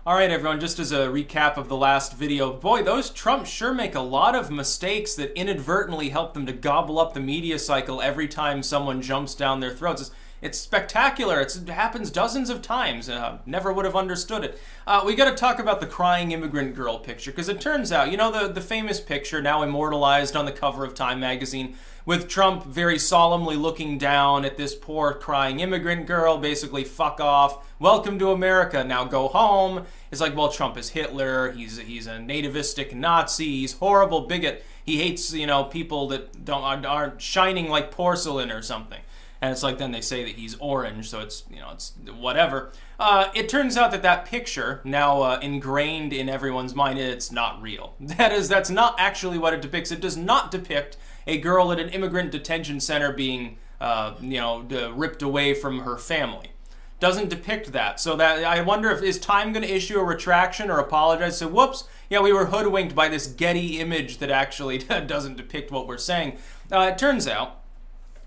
Alright everyone, just as a recap of the last video, boy, those Trumps sure make a lot of mistakes that inadvertently help them to gobble up the media cycle every time someone jumps down their throats. It's spectacular. It happens dozens of times. Never would have understood it. We got to talk about the crying immigrant girl picture, because it turns out, you know, the famous picture now immortalized on the cover of Time magazine with Trump very solemnly looking down at this poor crying immigrant girl, basically fuck off, welcome to America, now go home. It's like, well, Trump is Hitler, he's a nativistic Nazi, he's horrible bigot, he hates, you know, people that aren't shining like porcelain or something. And it's like, then they say that he's orange, so it's, you know, it's whatever. It turns out that that picture, now ingrained in everyone's mind, it's not real. That's not actually what it depicts. It does not depict a girl at an immigrant detention center being, you know, ripped away from her family. Doesn't depict that. So that, I wonder if, is Time going to issue a retraction or apologize? So, whoops, yeah, we were hoodwinked by this Getty image that actually doesn't depict what we're saying. It turns out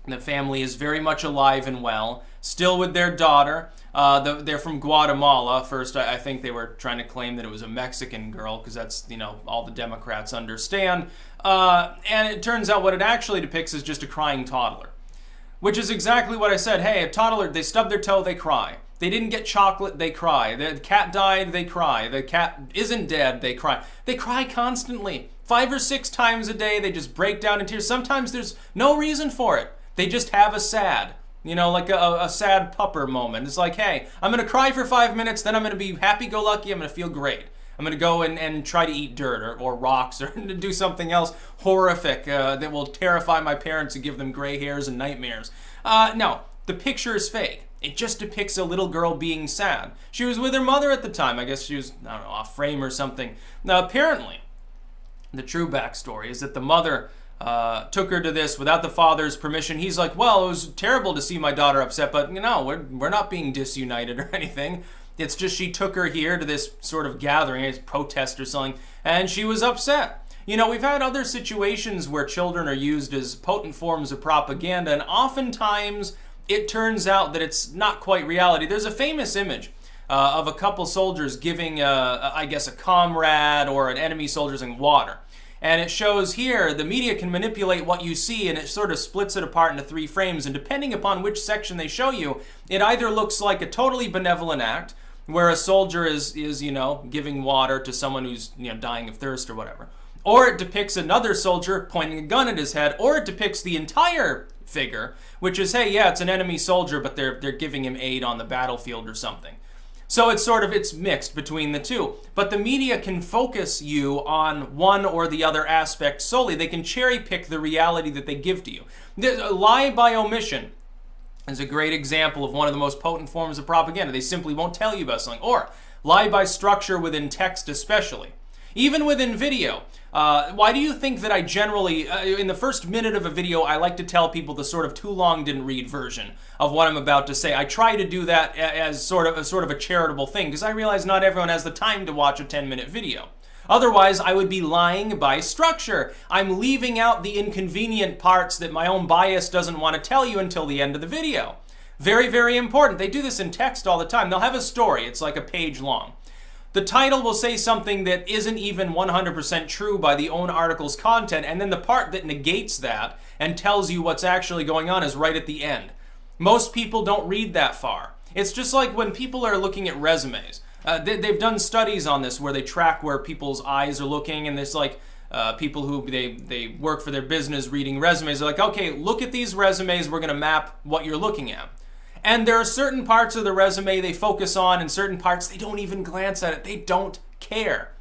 the family is very much alive and well, still with their daughter. They're from Guatemala. First, I think they were trying to claim that it was a Mexican girl, because that's, you know, all the Democrats understand. And it turns out what it actually depicts is just a crying toddler. Which is exactly what I said. Hey, a toddler, they stub their toe, they cry. They didn't get chocolate, they cry. The cat died, they cry. The cat isn't dead, they cry. They cry constantly. 5 or 6 times a day, they just break down in tears. Sometimes there's no reason for it. They just have a sad, you know, like a sad pupper moment. It's like, hey, I'm going to cry for 5 minutes, then I'm going to be happy-go-lucky, I'm going to feel great. I'm going to go and try to eat dirt or rocks or do something else horrific that will terrify my parents and give them gray hairs and nightmares. No, the picture is fake. It just depicts a little girl being sad. She was with her mother at the time. I guess she was, I don't know, off frame or something. Now, apparently, the true backstory is that the mother took her to this without the father's permission. He's like, well, it was terrible to see my daughter upset, but you know, we're not being disunited or anything. It's just she took her here to this sort of gathering, a protest or something, and she was upset. You know, we've had other situations where children are used as potent forms of propaganda, and oftentimes it turns out that it's not quite reality. There's a famous image of a couple soldiers giving, I guess, a comrade or an enemy soldier some water. And it shows here, the media can manipulate what you see, and it sort of splits it apart into 3 frames. And depending upon which section they show you, it either looks like a totally benevolent act, where a soldier is you know, giving water to someone who's, you know, dying of thirst or whatever. Or it depicts another soldier pointing a gun at his head, or it depicts the entire figure, which is, hey, yeah, it's an enemy soldier, but they're giving him aid on the battlefield or something. So it's sort of, it's mixed between the two. But the media can focus you on one or the other aspect solely. They can cherry pick the reality that they give to you. Lie by omission is a great example of one of the most potent forms of propaganda. They simply won't tell you about something. Or lie by structure within text especially. Even within video. Why do you think that I generally, in the first minute of a video, I like to tell people the sort of too long didn't read version of what I'm about to say? I try to do that as sort of a charitable thing, because I realize not everyone has the time to watch a 10-minute video. Otherwise, I would be lying by structure. I'm leaving out the inconvenient parts that my own bias doesn't want to tell you until the end of the video. Very, very important. They do this in text all the time. They'll have a story. It's like a page long. The title will say something that isn't even 100% true by the own article's content, and then the part that negates that and tells you what's actually going on is right at the end. Most people don't read that far. It's just like when people are looking at resumes. They've done studies on this where they track where people's eyes are looking, and there's like people who they work for their business reading resumes. They're like, okay, look at these resumes, we're gonna map what you're looking at. And there are certain parts of the resume they focus on, and certain parts they don't even glance at it. They don't care.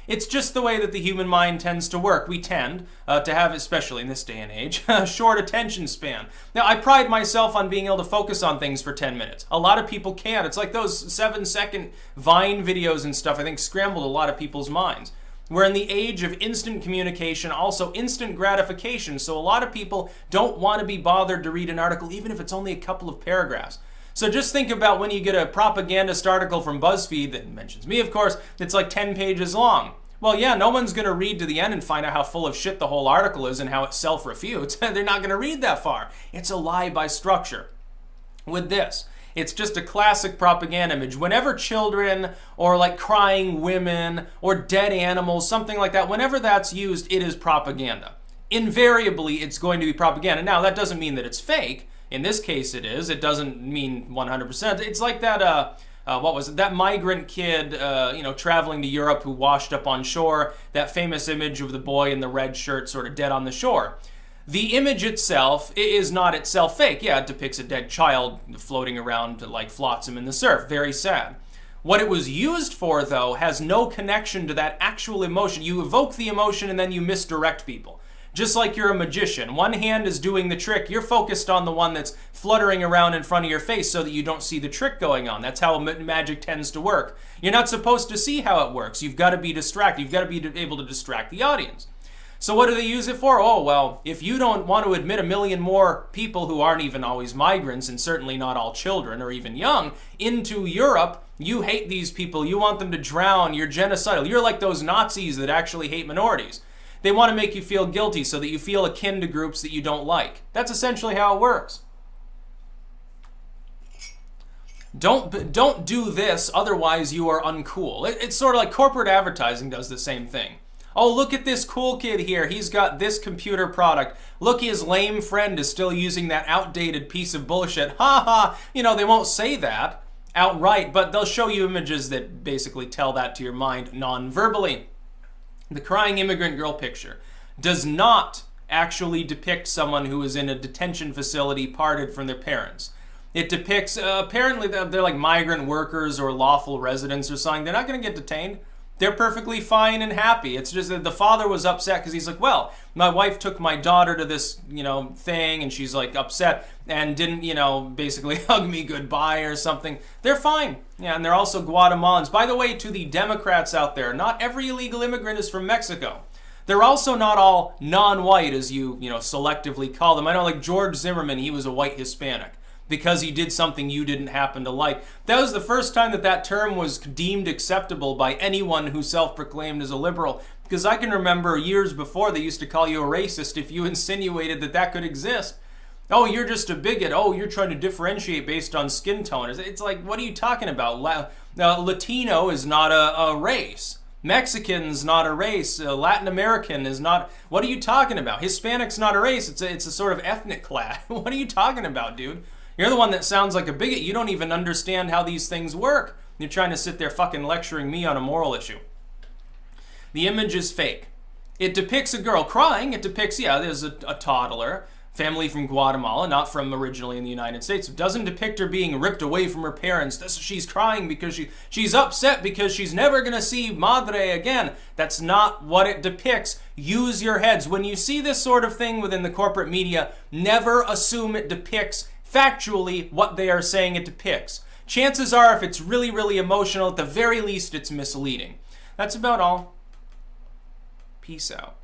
It's just the way that the human mind tends to work. We tend to have, especially in this day and age, a short attention span. Now, I pride myself on being able to focus on things for 10 minutes. A lot of people can't. It's like those 7-second Vine videos and stuff, I think, scrambled a lot of people's minds. We're in the age of instant communication, also instant gratification, so a lot of people don't want to be bothered to read an article, even if it's only a couple of paragraphs. So just think about when you get a propagandist article from BuzzFeed that mentions me, of course, it's like 10 pages long. Well, yeah, no one's going to read to the end and find out how full of shit the whole article is and how it self-refutes. They're not going to read that far. It's a lie by structure. With this, It's just a classic propaganda image. Whenever children or like crying women or dead animals, something like that, whenever that's used, it is propaganda. Invariably, it's going to be propaganda. Now, that doesn't mean that it's fake. In this case, it is. It doesn't mean 100%. It's like that, what was it? That migrant kid, you know, traveling to Europe who washed up on shore. That famous image of the boy in the red shirt sort of dead on the shore. The image itself is not itself fake. Yeah, it depicts a dead child floating around like flotsam in the surf. Very sad. What it was used for, though, has no connection to that actual emotion. You evoke the emotion and then you misdirect people. Just like you're a magician. One hand is doing the trick. You're focused on the one that's fluttering around in front of your face so that you don't see the trick going on. That's how magic tends to work. You're not supposed to see how it works. You've got to be distracted. You've got to be able to distract the audience. So what do they use it for? Oh, well, if you don't want to admit 1 million more people who aren't even always migrants, and certainly not all children or even young, into Europe, you hate these people. You want them to drown. You're genocidal. You're like those Nazis that actually hate minorities. They want to make you feel guilty so that you feel akin to groups that you don't like. That's essentially how it works. Don't do this, otherwise you are uncool. It's sort of like corporate advertising does the same thing. Oh, look at this cool kid here. He's got this computer product. Look, his lame friend is still using that outdated piece of bullshit. Ha ha. You know, they won't say that outright, but they'll show you images that basically tell that to your mind non-verbally. The crying immigrant girl picture does not actually depict someone who is in a detention facility parted from their parents. It depicts, apparently they're like migrant workers or lawful residents or something. They're not going to get detained. They're perfectly fine and happy. It's just that the father was upset because he's like, well, my wife took my daughter to this, you know, thing, and she's like upset and didn't, you know, basically hug me goodbye or something. They're fine. Yeah, and they're also Guatemalans. By the way, to the Democrats out there, not every illegal immigrant is from Mexico. They're also not all non-white, as you know, selectively call them. I know, like George Zimmerman, he was a white Hispanic because he did something you didn't happen to like. That was the first time that that term was deemed acceptable by anyone who self-proclaimed as a liberal, because I can remember years before they used to call you a racist if you insinuated that that could exist. Oh, you're just a bigot. Oh, you're trying to differentiate based on skin tone. It's like, what are you talking about? Latino is not a race. Mexican's not a race. Latin American is not. What are you talking about? Hispanic's not a race. It's a sort of ethnic class. What are you talking about, dude? You're the one that sounds like a bigot. You don't even understand how these things work. You're trying to sit there fucking lecturing me on a moral issue. The image is fake. It depicts a girl crying. It depicts, yeah, there's a toddler, family from Guatemala, not from originally in the United States. It doesn't depict her being ripped away from her parents. She's crying because she's upset because she's never going to see Madre again. That's not what it depicts. Use your heads. When you see this sort of thing within the corporate media, never assume it depicts factually what they are saying it depicts. Chances are, if it's really, really emotional, at the very least, it's misleading. That's about all. Peace out.